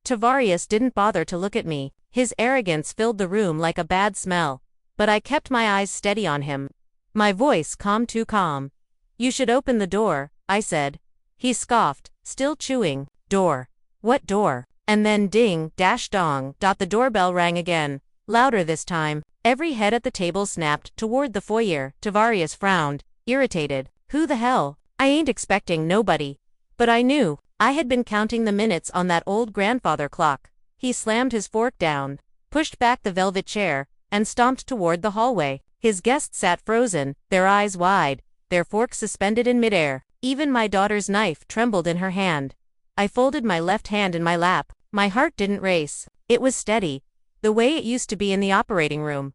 Tavarius didn't bother to look at me. His arrogance filled the room like a bad smell. But I kept my eyes steady on him. My voice calm, too calm. "You should open the door," I said. He scoffed, still chewing. "Door? What door?" And then ding, dash dong, the doorbell rang again. Louder this time. Every head at the table snapped toward the foyer. Tavarius frowned, irritated. Who the hell? I ain't expecting nobody. But I knew. I had been counting the minutes on that old grandfather clock. He slammed his fork down, pushed back the velvet chair, and stomped toward the hallway. His guests sat frozen, their eyes wide, their forks suspended in midair. Even my daughter's knife trembled in her hand. I folded my left hand in my lap. My heart didn't race. It was steady, the way it used to be in the operating room.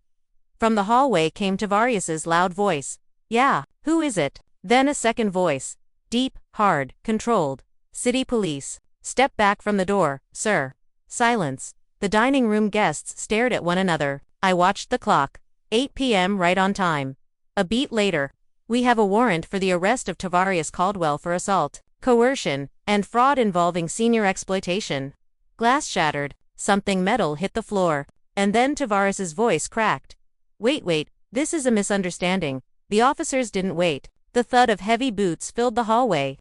From the hallway came Tavarius's loud voice. "Yeah, who is it?" Then a second voice. Deep, hard, controlled. "City police." "Step back from the door, sir." Silence. The dining room guests stared at one another. I watched the clock. 8 p.m. right on time. A beat later. "We have a warrant for the arrest of Tavarius Caldwell for assault, coercion, and fraud involving senior exploitation." Glass shattered. Something metal hit the floor. And then Tavarius's voice cracked. Wait, this is a misunderstanding." The officers didn't wait. The thud of heavy boots filled the hallway,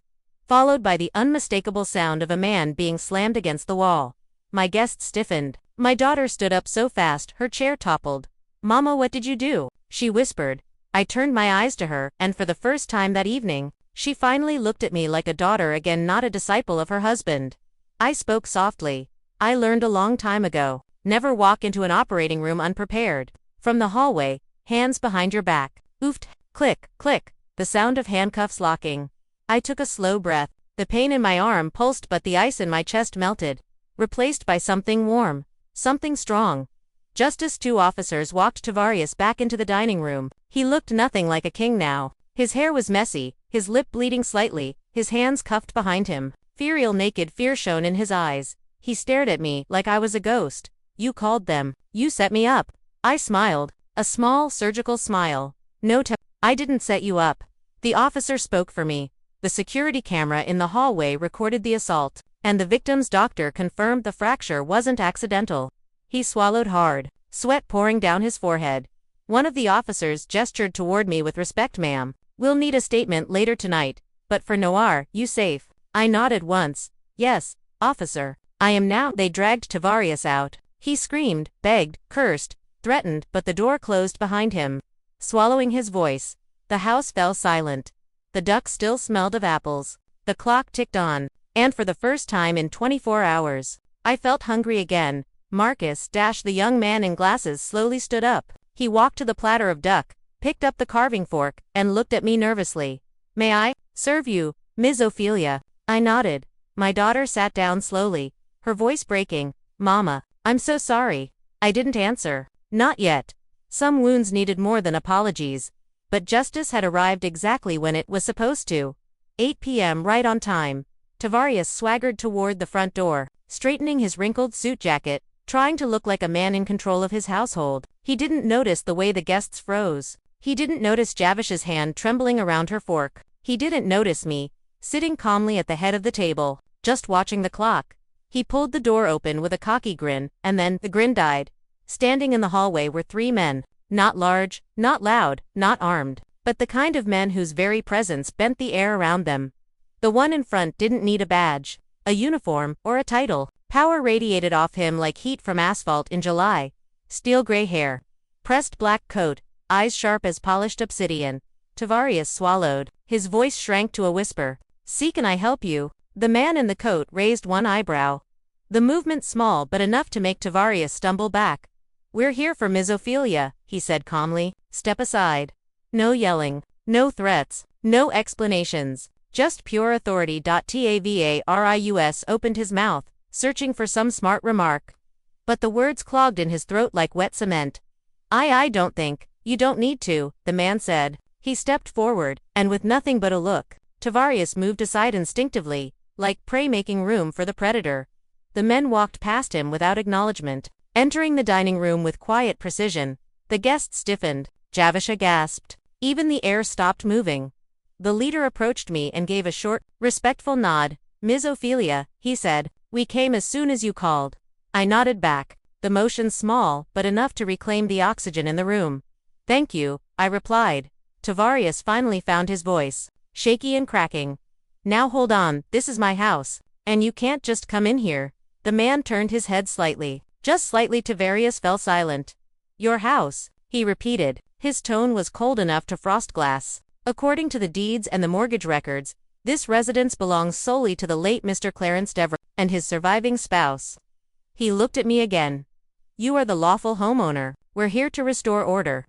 followed by the unmistakable sound of a man being slammed against the wall. My guest stiffened. My daughter stood up so fast her chair toppled. "Mama, what did you do?" she whispered. I turned my eyes to her, and for the first time that evening, she finally looked at me like a daughter again, not a disciple of her husband. I spoke softly. "I learned a long time ago. Never walk into an operating room unprepared." From the hallway, "Hands behind your back." Oofed. Click, click. The sound of handcuffs locking. I took a slow breath. The pain in my arm pulsed, but the ice in my chest melted, replaced by something warm, something strong. Just as two officers walked Tavarius back into the dining room. He looked nothing like a king now. His hair was messy, his lip bleeding slightly, his hands cuffed behind him. Furial naked fear shone in his eyes. He stared at me like I was a ghost. "You called them. You set me up." I smiled. A small, surgical smile. "No, I didn't set you up." The officer spoke for me. The security camera in the hallway recorded the assault, and the victim's doctor confirmed the fracture wasn't accidental. He swallowed hard, sweat pouring down his forehead. One of the officers gestured toward me with respect. "Ma'am, we'll need a statement later tonight, but for Noir, you safe?" I nodded once. "Yes, officer. I am now." They dragged Tavarius out. He screamed, begged, cursed, threatened, but the door closed behind him, swallowing his voice. The house fell silent. The duck still smelled of apples. The clock ticked on, and for the first time in 24 hours, I felt hungry again. Marcus, the young man in glasses, slowly stood up. He walked to the platter of duck, picked up the carving fork, and looked at me nervously. "May I serve you, Ms. Ophelia?" I nodded. My daughter sat down slowly, her voice breaking. "Mama, I'm so sorry." I didn't answer. Not yet. Some wounds needed more than apologies. But justice had arrived exactly when it was supposed to. 8 p.m. right on time. Tavarius swaggered toward the front door, straightening his wrinkled suit jacket, trying to look like a man in control of his household. He didn't notice the way the guests froze. He didn't notice Javish's hand trembling around her fork. He didn't notice me, sitting calmly at the head of the table, just watching the clock. He pulled the door open with a cocky grin, and then the grin died. Standing in the hallway were 3 men. Not large, not loud, not armed, but the kind of men whose very presence bent the air around them. The one in front didn't need a badge, a uniform, or a title. Power radiated off him like heat from asphalt in July. Steel gray hair, pressed black coat, eyes sharp as polished obsidian. Tavarius swallowed. His voice shrank to a whisper. "See, can I help you?" The man in the coat raised one eyebrow. The movement small but enough to make Tavarius stumble back. "We're here for Ms. Ophelia," he said calmly. "Step aside." No yelling, no threats, no explanations, just pure authority. Tavarius opened his mouth, searching for some smart remark. But the words clogged in his throat like wet cement. I don't think, you don't need to," the man said. He stepped forward, and with nothing but a look, Tavarius moved aside instinctively, like prey making room for the predator. The men walked past him without acknowledgement, entering the dining room with quiet precision. The guests stiffened. Javisha gasped. Even the air stopped moving. The leader approached me and gave a short, respectful nod. "Ms. Ophelia," he said, We came as soon as you called. I nodded back, the motion small but enough to reclaim the oxygen in the room. Thank you, I replied. Tavarius finally found his voice, shaky and cracking. Now hold on, this is my house, and you can't just come in here. The man turned his head slightly, just slightly. Tavarius fell silent. Your house, he repeated. His tone was cold enough to frost glass. According to the deeds and the mortgage records, this residence belongs solely to the late Mr. Clarence Devereux and his surviving spouse. He looked at me again. You are the lawful homeowner. We're here to restore order.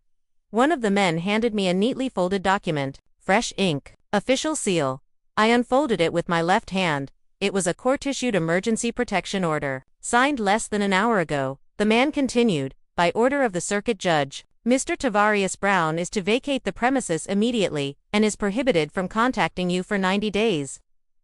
One of the men handed me a neatly folded document, fresh ink, official seal. I unfolded it with my left hand. It was a court-issued emergency protection order, signed less than an hour ago. The man continued, by order of the circuit judge, Mr. Tavarius Brown is to vacate the premises immediately and is prohibited from contacting you for 90 days.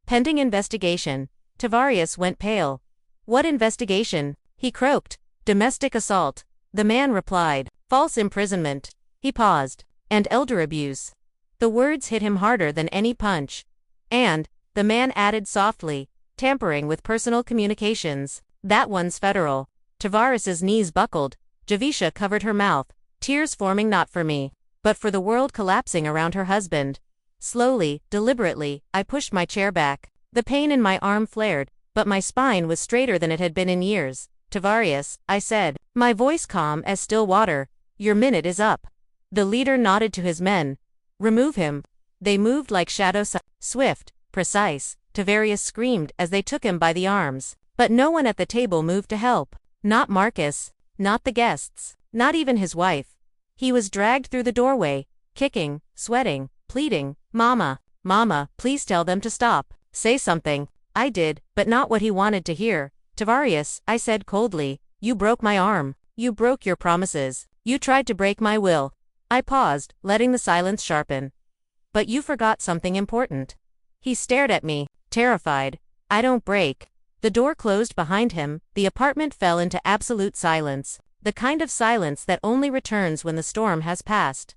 Pending investigation. Tavarius went pale. What investigation? He croaked. Domestic assault. The man replied. False imprisonment. He paused. And elder abuse. The words hit him harder than any punch. And, the man added softly, tampering with personal communications. That one's federal. Tavarius's knees buckled. Javisha covered her mouth, tears forming not for me, but for the world collapsing around her husband. Slowly, deliberately, I pushed my chair back. The pain in my arm flared, but my spine was straighter than it had been in years. Tavarius, I said, my voice calm as still water, your minute is up. The leader nodded to his men. Remove him. They moved like shadows, swift, precise. Tavarius screamed as they took him by the arms, but no one at the table moved to help. Not Marcus, not the guests, not even his wife. He was dragged through the doorway, kicking, sweating, pleading, Mama, Mama, please tell them to stop. Say something. I did, but not what he wanted to hear. Tavarius, I said coldly, you broke my arm. You broke your promises. You tried to break my will. I paused, letting the silence sharpen. But you forgot something important. He stared at me, terrified. I don't break. The door closed behind him. The apartment fell into absolute silence, the kind of silence that only returns when the storm has passed.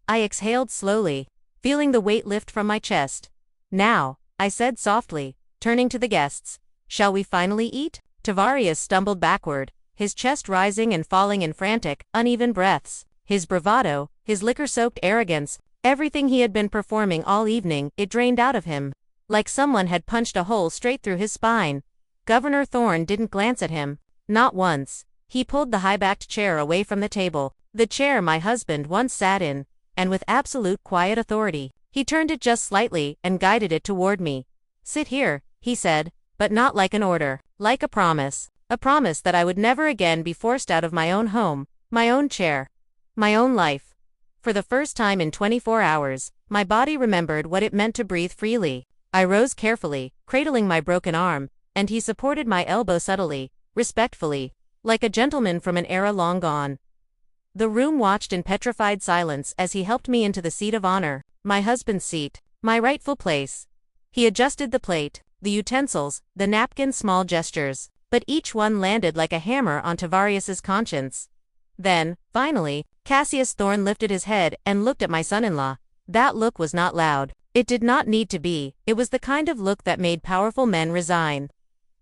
I exhaled slowly, feeling the weight lift from my chest. Now, I said softly, turning to the guests, shall we finally eat? Tavarius stumbled backward, his chest rising and falling in frantic, uneven breaths. His bravado, his liquor-soaked arrogance, everything he had been performing all evening, it drained out of him, like someone had punched a hole straight through his spine. Governor Thorne didn't glance at him, not once. He pulled the high-backed chair away from the table, the chair my husband once sat in, and with absolute quiet authority, he turned it just slightly and guided it toward me. Sit here, he said, but not like an order, like a promise that I would never again be forced out of my own home, my own chair, my own life. For the first time in 24 hours, my body remembered what it meant to breathe freely. I rose carefully, cradling my broken arm, and he supported my elbow subtly, respectfully, like a gentleman from an era long gone. The room watched in petrified silence as he helped me into the seat of honor, my husband's seat, my rightful place. He adjusted the plate, the utensils, the napkin, small gestures, but each one landed like a hammer on Tavarius's conscience. Then, finally, Cassius Thorne lifted his head and looked at my son-in-law. That look was not loud. It did not need to be. It was the kind of look that made powerful men resign,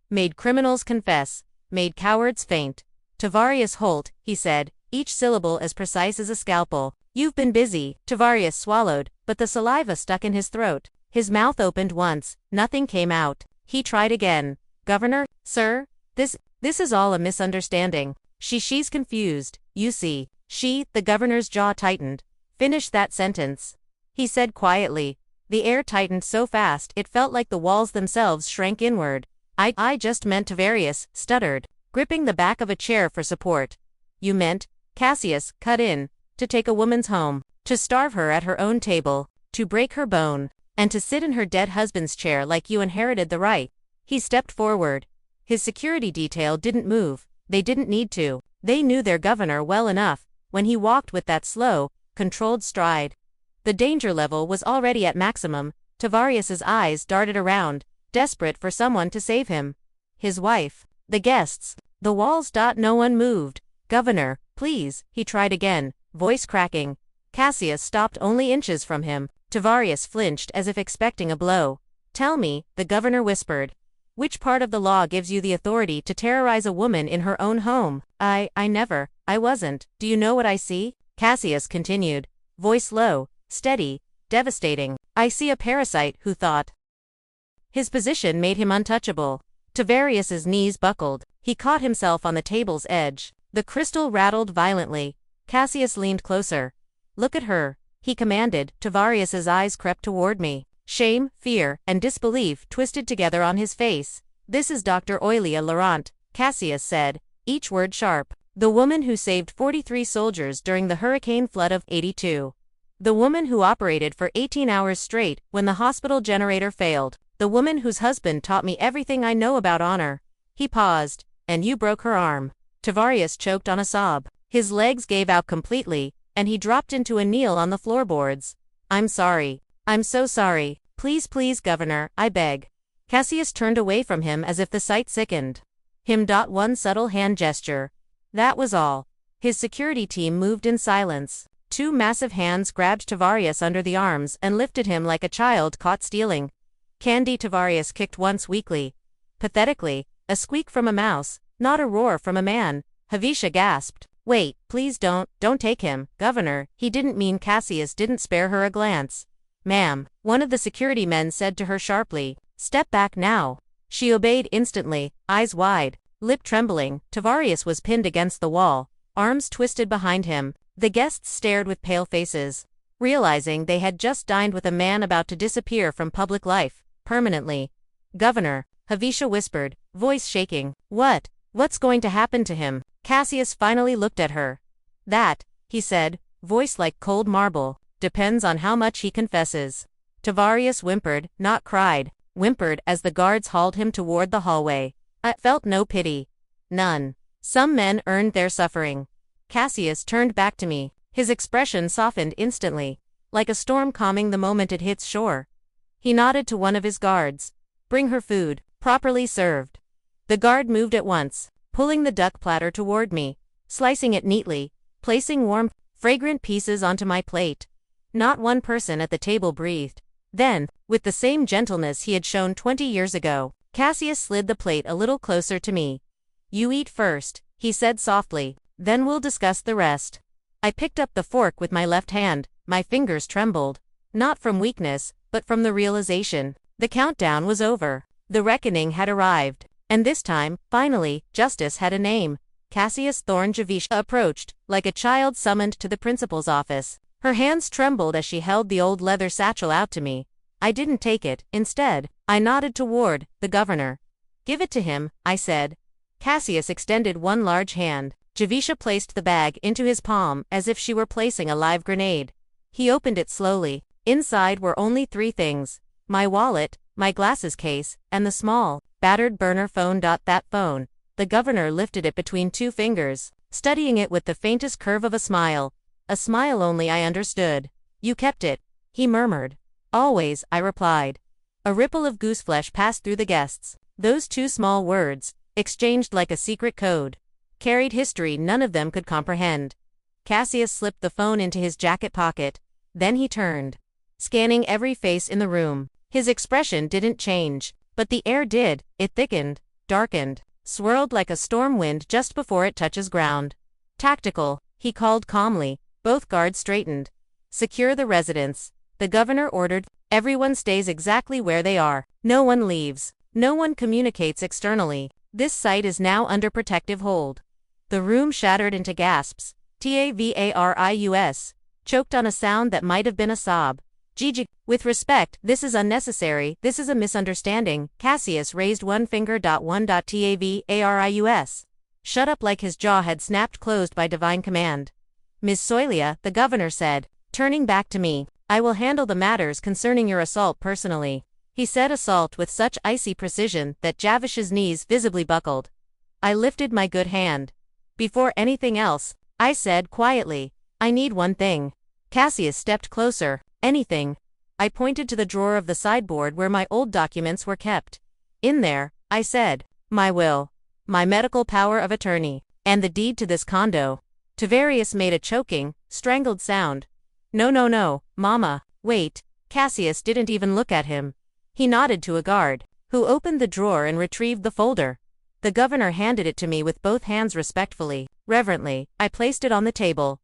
made criminals confess, made cowards faint. Tavarius Holt, he said, each syllable as precise as a scalpel. You've been busy. Tavarius swallowed, but the saliva stuck in his throat. His mouth opened once, nothing came out. He tried again. Governor, sir, this is all a misunderstanding. She's confused, you see. The governor's jaw tightened. Finish that sentence, he said quietly. The air tightened so fast it felt like the walls themselves shrank inward. I just meant Tavarius stuttered, gripping the back of a chair for support. You meant, Cassius cut in, to take a woman's home, to starve her at her own table, to break her bone, and to sit in her dead husband's chair like you inherited the right. He stepped forward. His security detail didn't move. They didn't need to. They knew their governor well enough, when he walked with that slow, controlled stride. The danger level was already at maximum. Tavarius's eyes darted around, desperate for someone to save him. His wife, the guests, the walls. No one moved. Governor, please, he tried again, voice cracking. Cassius stopped only inches from him. Tavarius flinched as if expecting a blow. Tell me, the governor whispered. Which part of the law gives you the authority to terrorize a woman in her own home? I wasn't. Do you know what I see? Cassius continued, voice low, steady, devastating. I see a parasite who thought his position made him untouchable. Tavarius's knees buckled. He caught himself on the table's edge. The crystal rattled violently. Cassius leaned closer. Look at her, he commanded. Tavarius's eyes crept toward me. Shame, fear, and disbelief twisted together on his face. This is Dr. Oilia Vance, Cassius said, each word sharp. The woman who saved 43 soldiers during the hurricane flood of '82. The woman who operated for 18 hours straight when the hospital generator failed. The woman whose husband taught me everything I know about honor. He paused. And you broke her arm. Tavarius choked on a sob. His legs gave out completely, and he dropped into a kneel on the floorboards. I'm sorry. I'm so sorry. Please, please, Governor, I beg. Cassius turned away from him as if the sight sickened him. One subtle hand gesture. That was all. His security team moved in silence. Two massive hands grabbed Tavarius under the arms and lifted him like a child caught stealing. Candy. Tavarius kicked once weakly. Pathetically, a squeak from a mouse, not a roar from a man. Havisha gasped. Wait, please don't take him, Governor, he didn't mean. Cassius didn't spare her a glance. Ma'am, one of the security men said to her sharply. Step back now. She obeyed instantly, eyes wide, lip trembling. Tavarius was pinned against the wall, arms twisted behind him. The guests stared with pale faces, realizing they had just dined with a man about to disappear from public life, permanently. Governor, Havisha whispered, voice shaking. What's going to happen to him? Cassius finally looked at her. That, he said, voice like cold marble, depends on how much he confesses. Tavarius whimpered, not cried, whimpered as the guards hauled him toward the hallway. I felt no pity. None. Some men earned their suffering. Cassius turned back to me. His expression softened instantly, like a storm calming the moment it hits shore. He nodded to one of his guards. Bring her food, properly served. The guard moved at once, pulling the duck platter toward me, slicing it neatly, placing warm, fragrant pieces onto my plate. Not one person at the table breathed. Then, with the same gentleness he had shown 20 years ago, Cassius slid the plate a little closer to me. You eat first, he said softly, then we'll discuss the rest. I picked up the fork with my left hand. My fingers trembled. Not from weakness, but from the realization. The countdown was over. The reckoning had arrived. And this time, finally, justice had a name. Cassius Thorne. Javisha approached, like a child summoned to the principal's office. Her hands trembled as she held the old leather satchel out to me. I didn't take it. Instead, I nodded toward the governor. Give it to him, I said. Cassius extended one large hand. Javisha placed the bag into his palm as if she were placing a live grenade. He opened it slowly. Inside were only 3 things. My wallet, my glasses case, and the small, battered burner phone. That phone. The governor lifted it between 2 fingers, studying it with the faintest curve of a smile. A smile only I understood. You kept it, he murmured. Always, I replied. A ripple of gooseflesh passed through the guests. Those 2 small words, exchanged like a secret code, carried history none of them could comprehend. Cassius slipped the phone into his jacket pocket. Then he turned, scanning every face in the room. His expression didn't change, but the air did. It thickened, darkened, swirled like a storm wind just before it touches ground. Tactical, he called calmly. Both guards straightened. Secure the residence, the governor ordered. Everyone stays exactly where they are. No one leaves. No one communicates externally. This site is now under protective hold. The room shattered into gasps. Tavarius, choked on a sound that might have been a sob. Gigi, with respect, this is unnecessary, this is a misunderstanding. Cassius raised one finger. Tavarius. Shut up, like his jaw had snapped closed by divine command. Miss Oilia, the governor said, turning back to me, I will handle the matters concerning your assault personally. He said assault with such icy precision that Javish's knees visibly buckled. I lifted my good hand. Before anything else, I said quietly, I need one thing. Cassius stepped closer. Anything. I pointed to the drawer of the sideboard where my old documents were kept. In there, I said, my will, my medical power of attorney, and the deed to this condo. Tavarius made a choking, strangled sound. No, Mama, wait. Cassius didn't even look at him. He nodded to a guard, Who opened the drawer and retrieved the folder? The governor handed it to me with both hands respectfully. Reverently, I placed it on the table.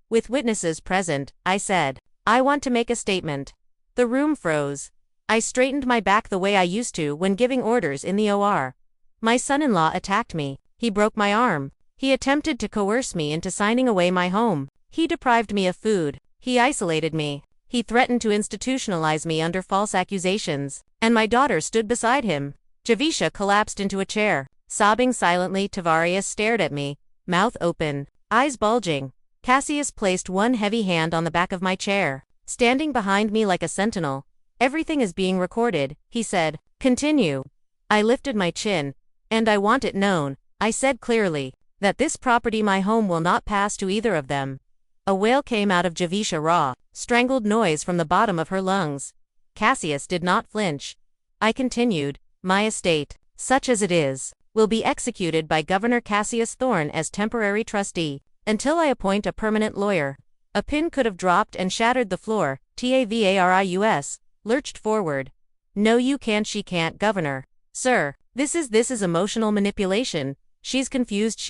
With witnesses present, I said, I want to make a statement. The room froze. I straightened my back the way I used to when giving orders in the OR. My son-in-law attacked me. He broke my arm. He attempted to coerce me into signing away my home. He deprived me of food. He isolated me. He threatened to institutionalize me under false accusations. And my daughter stood beside him. Javisha collapsed into a chair. Sobbing silently, Tavarius stared at me, mouth open, eyes bulging. Cassius placed one heavy hand on the back of my chair, standing behind me like a sentinel. Everything is being recorded, he said. Continue. I lifted my chin. And I want it known, I said clearly, that this property, my home, will not pass to either of them. A wail came out of Javisha, raw, strangled noise from the bottom of her lungs. Cassius did not flinch. I continued, my estate, such as it is, will be executed by Governor Cassius Thorne as temporary trustee, until I appoint a permanent lawyer. A pin could have dropped and shattered the floor. Tavarius lurched forward. No, you can't, she can't, Governor. Sir, this is emotional manipulation. She's confused,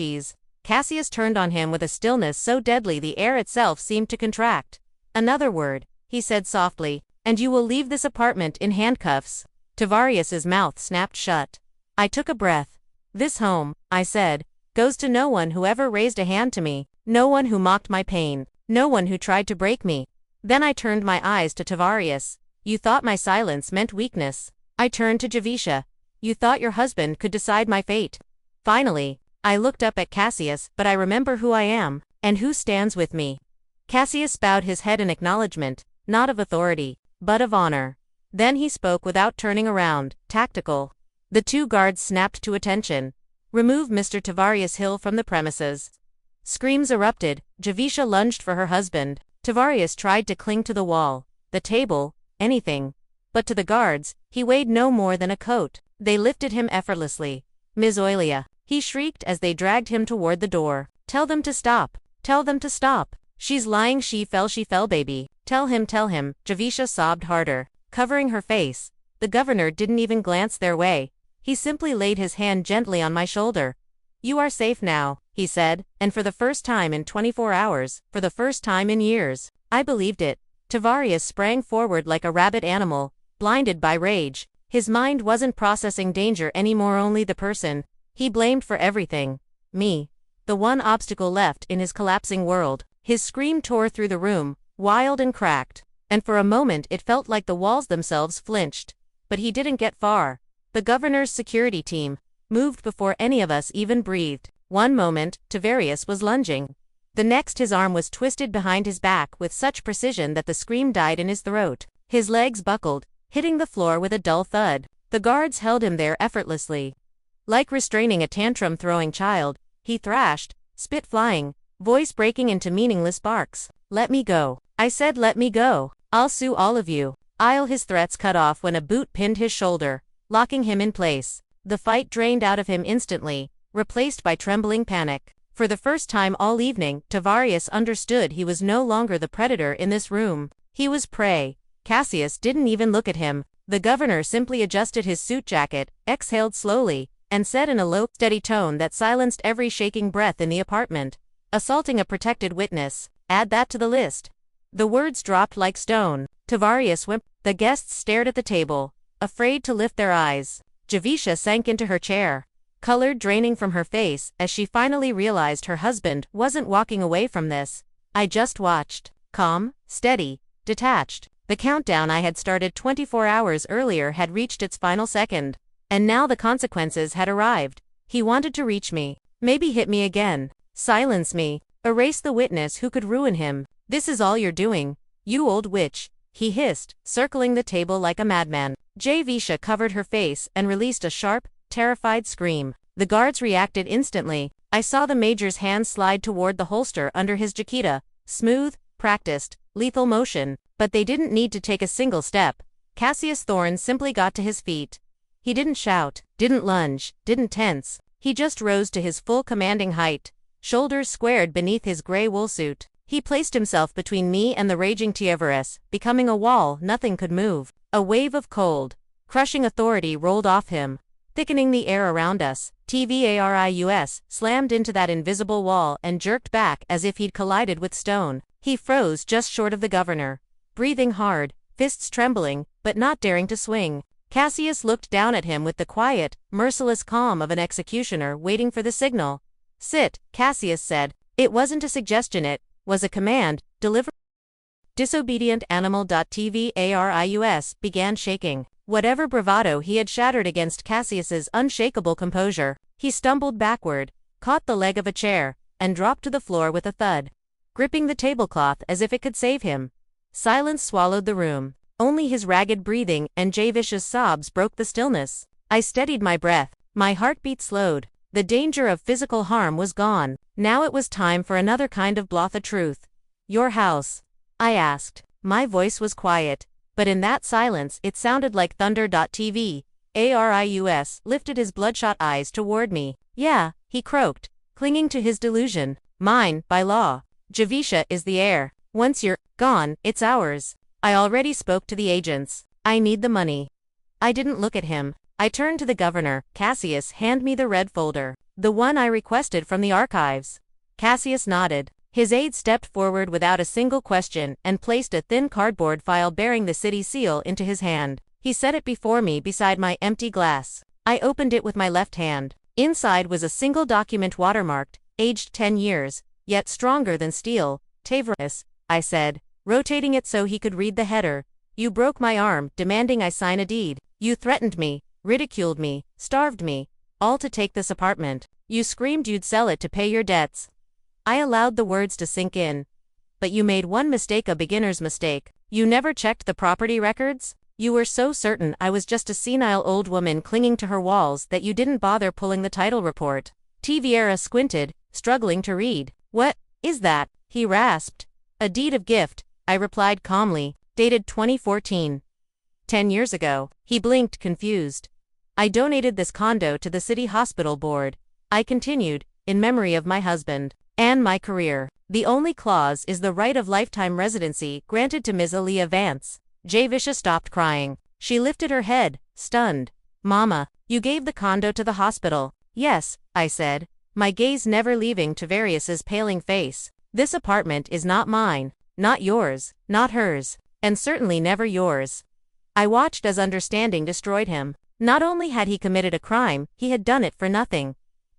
Cassius turned on him with a stillness so deadly the air itself seemed to contract. Another word, he said softly, and you will leave this apartment in handcuffs. Tavarius's mouth snapped shut. I took a breath. This home, I said, goes to no one who ever raised a hand to me, no one who mocked my pain, no one who tried to break me. Then I turned my eyes to Tavarius. You thought my silence meant weakness. I turned to Javisha. You thought your husband could decide my fate. Finally, I looked up at Cassius, but I remember who I am, and who stands with me. Cassius bowed his head in acknowledgement, not of authority, but of honor. Then he spoke without turning around, tactical. The two guards snapped to attention. Remove Mr. Tavarius Hill from the premises. Screams erupted. Javisha lunged for her husband. Tavarius tried to cling to the wall, the table, anything. But to the guards, he weighed no more than a coat. They lifted him effortlessly. Ms. Oilia, he shrieked as they dragged him toward the door. Tell them to stop. Tell them to stop. She's lying, she fell, baby. Tell him. Javisha sobbed harder, covering her face. The governor didn't even glance their way. He simply laid his hand gently on my shoulder. You are safe now, he said, and for the first time in 24 hours, for the first time in years, I believed it. Tavarius sprang forward like a rabid animal, blinded by rage. His mind wasn't processing danger anymore, only the person he blamed for everything. Me. The one obstacle left in his collapsing world. His scream tore through the room, wild and cracked, and for a moment it felt like the walls themselves flinched. But he didn't get far. The governor's security team moved before any of us even breathed. One moment, Tavarius was lunging. The next, his arm was twisted behind his back with such precision that the scream died in his throat. His legs buckled, hitting the floor with a dull thud. The guards held him there effortlessly. Like restraining a tantrum-throwing child, he thrashed, spit flying, voice breaking into meaningless barks. Let me go. I said, let me go. I'll sue all of you. His threats cut off when a boot pinned his shoulder, locking him in place. The fight drained out of him instantly, replaced by trembling panic. For the first time all evening, Tavarius understood he was no longer the predator in this room. He was prey. Cassius didn't even look at him. The governor simply adjusted his suit jacket, exhaled slowly, and said in a low, steady tone that silenced every shaking breath in the apartment. Assaulting a protected witness. Add that to the list. The words dropped like stone. Tavarius whimpered. The guests stared at the table, afraid to lift their eyes. Javisha sank into her chair, color draining from her face as she finally realized her husband wasn't walking away from this. I just watched. Calm, steady, detached. The countdown I had started 24 hours earlier had reached its final second. And now the consequences had arrived. He wanted to reach me. Maybe hit me again. Silence me. Erase the witness who could ruin him. This is all you're doing, you old witch, he hissed, circling the table like a madman. Javisha covered her face and released a sharp, terrified scream. The guards reacted instantly. I saw the major's hand slide toward the holster under his jaqueta. Smooth, practiced, lethal motion. But they didn't need to take a single step. Cassius Thorne simply got to his feet. He didn't shout, didn't lunge, didn't tense. He just rose to his full commanding height, shoulders squared beneath his gray wool suit. He placed himself between me and the raging Tavarius, becoming a wall nothing could move. A wave of cold, Crushing authority rolled off him, thickening the air around us. TVARIUS slammed into that invisible wall and jerked back as if he'd collided with stone. He froze just short of the governor, breathing hard, fists trembling, but not daring to swing. Cassius looked down at him with the quiet, merciless calm of an executioner waiting for the signal. Sit, Cassius said. It wasn't a suggestion, it was a command. Deliver. Disobedient animal. TVARIUS began shaking. Whatever bravado he had shattered against Cassius's unshakable composure, he stumbled backward, caught the leg of a chair, and dropped to the floor with a thud, gripping the tablecloth as if it could save him. Silence swallowed the room. Only his ragged breathing and Javish's sobs broke the stillness. I steadied my breath. My heartbeat slowed. The danger of physical harm was gone. Now it was time for another kind of blotha truth. Your house? I asked. My voice was quiet, but in that silence it sounded like thunder. TVARIUS lifted his bloodshot eyes toward me. Yeah, he croaked, clinging to his delusion. Mine, by law. Javisha is the heir. Once you're gone, it's ours. I already spoke to the agents. I need the money. I didn't look at him. I turned to the governor. Cassius, hand me the red folder. The one I requested from the archives. Cassius nodded. His aide stepped forward without a single question and placed a thin cardboard file bearing the city seal into his hand. He set it before me beside my empty glass. I opened it with my left hand. Inside was a single document watermarked, aged 10 years, yet stronger than steel. Tavris, I said, rotating it so he could read the header. You broke my arm, demanding I sign a deed. You threatened me, ridiculed me, starved me, all to take this apartment. You screamed you'd sell it to pay your debts. I allowed the words to sink in. But you made one mistake, a beginner's mistake. You never checked the property records? You were so certain I was just a senile old woman clinging to her walls that you didn't bother pulling the title report. Tiviera squinted, struggling to read. What is that? He rasped. A deed of gift, I replied calmly, dated 2014. 10 years ago. He blinked, confused. I donated this condo to the city hospital board. I continued, in memory of my husband. And my career. The only clause is the right of lifetime residency granted to Ms. Oilia Vance. Javisha stopped crying. She lifted her head, stunned. Mama, you gave the condo to the hospital. Yes, I said, my gaze never leaving Tavarius's paling face. This apartment is not mine, not yours, not hers, and certainly never yours. I watched as understanding destroyed him. Not only had he committed a crime, he had done it for nothing.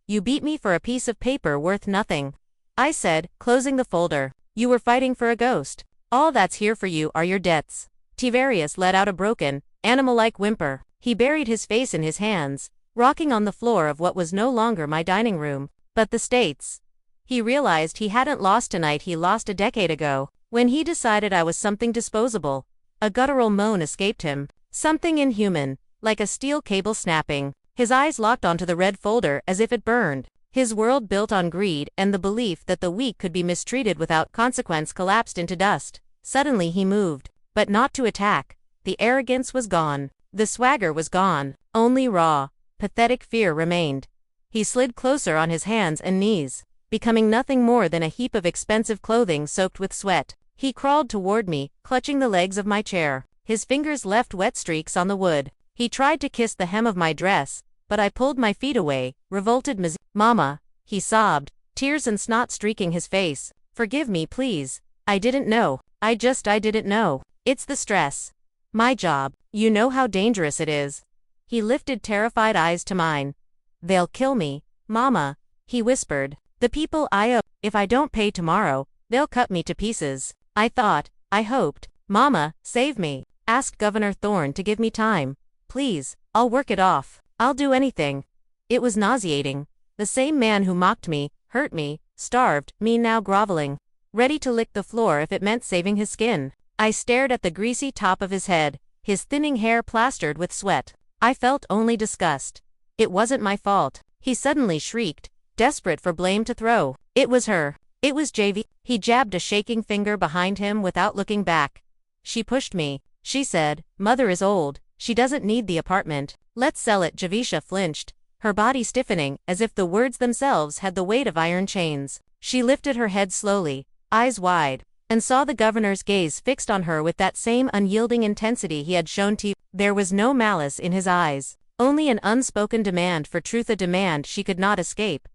You beat me for a piece of paper worth nothing. I said, closing the folder. You were fighting for a ghost. All that's here for you are your debts. Tivarius let out a broken, animal-like whimper. He buried his face in his hands, rocking on the floor of what was no longer my dining room, but the states. He realized he hadn't lost tonight, he lost a decade ago, when he decided I was something disposable. A guttural moan escaped him, something inhuman, like a steel cable snapping. His eyes locked onto the red folder as if it burned. His world built on greed and the belief that the weak could be mistreated without consequence collapsed into dust. Suddenly he moved, but not to attack. The arrogance was gone. The swagger was gone. Only raw, pathetic fear remained. He slid closer on his hands and knees, becoming nothing more than a heap of expensive clothing soaked with sweat. He crawled toward me, clutching the legs of my chair. His fingers left wet streaks on the wood. He tried to kiss the hem of my dress, but I pulled my feet away, revolted. Mama, he sobbed, tears and snot streaking his face. Forgive me, please. I didn't know. I didn't know. It's the stress. My job. You know how dangerous it is. He lifted terrified eyes to mine. They'll kill me, Mama, he whispered. The people I owe. If I don't pay tomorrow, they'll cut me to pieces. I thought, I hoped. Mama, save me. Ask Governor Thorne to give me time. Please, I'll work it off. I'll do anything. It was nauseating. The same man who mocked me, hurt me, starved me, now groveling, ready to lick the floor if it meant saving his skin. I stared at the greasy top of his head, his thinning hair plastered with sweat. I felt only disgust. It wasn't my fault. He suddenly shrieked, desperate for blame to throw. It was her. It was JV. He jabbed a shaking finger behind him without looking back. She pushed me. She said, Mother is old. She doesn't need the apartment. Let's sell it. Javisha flinched, her body stiffening as if the words themselves had the weight of iron chains. She lifted her head slowly, eyes wide. and saw the governor's gaze fixed on her with that same unyielding intensity he had shown to. There was no malice in his eyes, only an unspoken demand for truth, a demand she could not escape.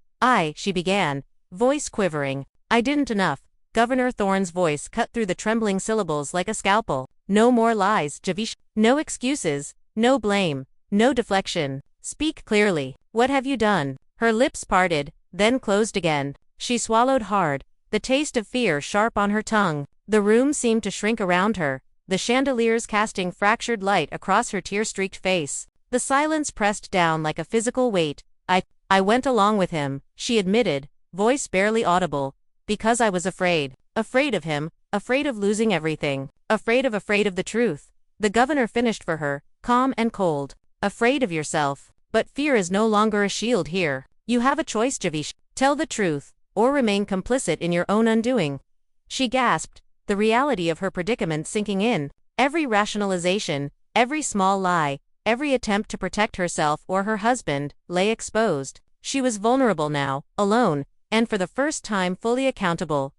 She began, voice quivering. I didn't enough. Governor Thorne's voice cut through the trembling syllables like a scalpel. No more lies, Javisha. No excuses, no blame, no deflection. Speak clearly. What have you done? Her lips parted, then closed again. She swallowed hard, the taste of fear sharp on her tongue. The room seemed to shrink around her, the chandeliers casting fractured light across her tear-streaked face. The silence pressed down like a physical weight. I went along with him, she admitted, voice barely audible, because I was afraid. Afraid of him, afraid of losing everything, afraid of the truth. The governor finished for her, calm and cold. Afraid of yourself. But fear is no longer a shield here. You have a choice, Javisha. Tell the truth, or remain complicit in your own undoing. She gasped, the reality of her predicament sinking in. Every rationalization, every small lie, every attempt to protect herself or her husband, lay exposed. She was vulnerable now, alone, and for the first time fully accountable.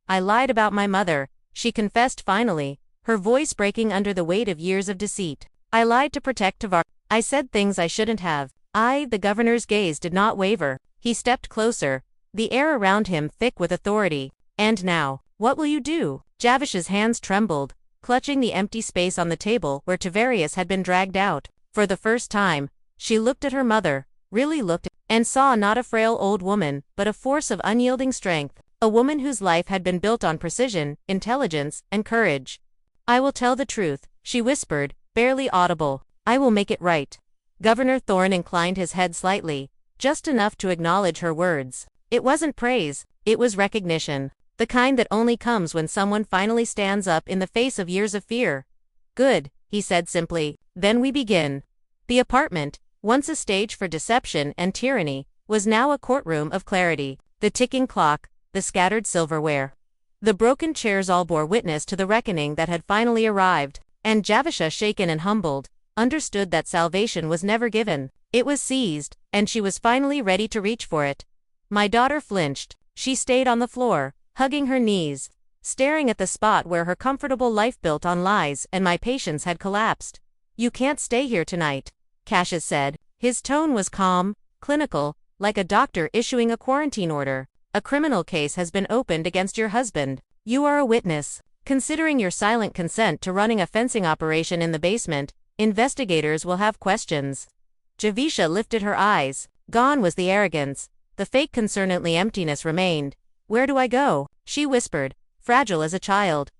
I lied about my mother, she confessed finally, her voice breaking under the weight of years of deceit. I lied to protect Tavar. I said things I shouldn't have. The governor's gaze did not waver. He stepped closer, the air around him thick with authority. And now, what will you do? Javisha's hands trembled, clutching the empty space on the table where Tavarius had been dragged out. For the first time, she looked at her mother, really looked, and saw not a frail old woman, but a force of unyielding strength, a woman whose life had been built on precision, intelligence, and courage. I will tell the truth, she whispered, barely audible. I will make it right. Governor Thorne inclined his head slightly, just enough to acknowledge her words. It wasn't praise, it was recognition. The kind that only comes when someone finally stands up in the face of years of fear. Good, he said simply. Then we begin. The apartment, once a stage for deception and tyranny, was now a courtroom of clarity. The ticking clock, the scattered silverware, the broken chairs all bore witness to the reckoning that had finally arrived, and Javisha, shaken and humbled, understood that salvation was never given. It was seized, and she was finally ready to reach for it. My daughter flinched. She stayed on the floor, hugging her knees, staring at the spot where her comfortable life built on lies and my patience had collapsed. You can't stay here tonight, Cassius said. His tone was calm, clinical, like a doctor issuing a quarantine order. A criminal case has been opened against your husband. You are a witness. Considering your silent consent to running a fencing operation in the basement, investigators will have questions. Javisha lifted her eyes. Gone was the arrogance. The fake concernedly emptiness remained. Where do I go? She whispered, fragile as a child.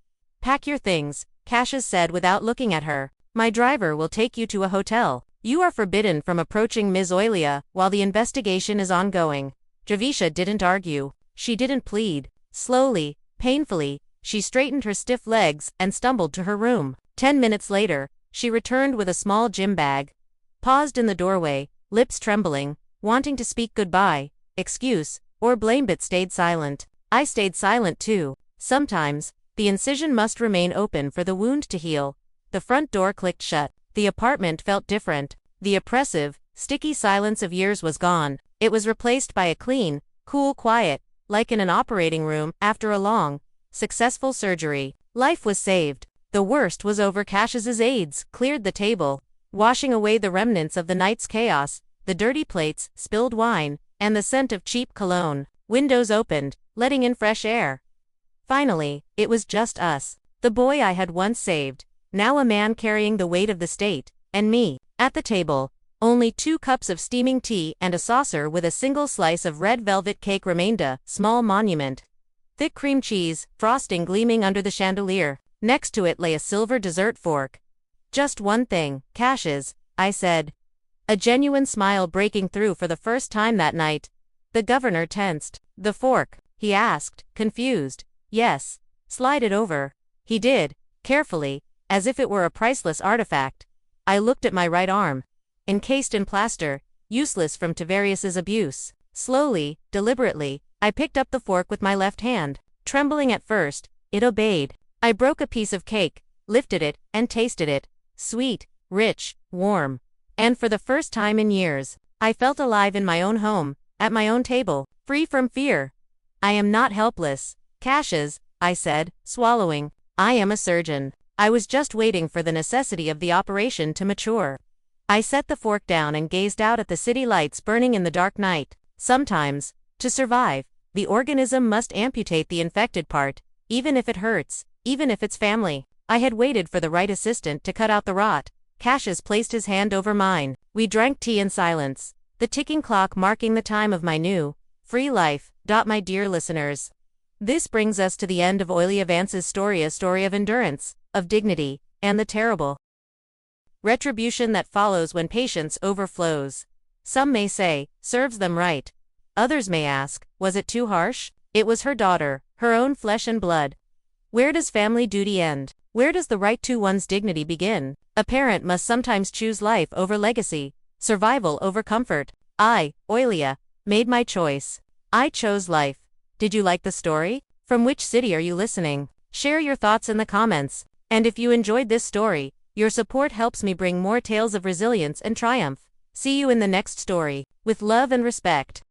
Pack your things, Cassius said without looking at her. My driver will take you to a hotel. You are forbidden from approaching Ms. Oilia while the investigation is ongoing. Javisha didn't argue. She didn't plead. Slowly, painfully, she straightened her stiff legs and stumbled to her room. 10 minutes later, she returned with a small gym bag. Paused in the doorway, lips trembling, wanting to speak goodbye, excuse, or blame, but stayed silent. I stayed silent too. Sometimes, the incision must remain open for the wound to heal. The front door clicked shut. The apartment felt different. The oppressive, sticky silence of years was gone. It was replaced by a clean, cool quiet, like in an operating room after a long, successful surgery. Life was saved. The worst was over. Cassius's aides cleared the table, washing away the remnants of the night's chaos, the dirty plates, spilled wine, and the scent of cheap cologne. Windows opened, letting in fresh air. Finally, it was just us. The boy I had once saved, now a man carrying the weight of the state, and me. At the table, only 2 cups of steaming tea and a saucer with a single slice of red velvet cake remained, a small monument. Thick cream cheese, frosting gleaming under the chandelier. Next to it lay a silver dessert fork. Just one thing, Cassius, I said. A genuine smile breaking through for the first time that night. The governor tensed. The fork, he asked, confused. Yes. Slide it over. He did, carefully, as if it were a priceless artifact. I looked at my right arm. Encased in plaster, useless from Tavarius's abuse. Slowly, deliberately, I picked up the fork with my left hand. Trembling at first, it obeyed. I broke a piece of cake, lifted it, and tasted it. Sweet, rich, warm. And for the first time in years, I felt alive in my own home, at my own table, free from fear. I am not helpless, Cassius, I said, swallowing. I am a surgeon. I was just waiting for the necessity of the operation to mature. I set the fork down and gazed out at the city lights burning in the dark night. Sometimes, to survive, the organism must amputate the infected part, even if it hurts, even if it's family. I had waited for the right assistant to cut out the rot. Cassius placed his hand over mine. We drank tea in silence, the ticking clock marking the time of my new, free life. My dear listeners, this brings us to the end of Oilia Vance's story, a story of endurance, of dignity, and the terrible retribution that follows when patience overflows. Some may say, serves them right. Others may ask, was it too harsh? It was her daughter, her own flesh and blood. Where does family duty end? Where does the right to one's dignity begin? A parent must sometimes choose life over legacy, survival over comfort. I, Oilia, made my choice. I chose life. Did you like the story? From which city are you listening? Share your thoughts in the comments. And if you enjoyed this story, your support helps me bring more tales of resilience and triumph. See you in the next story. With love and respect.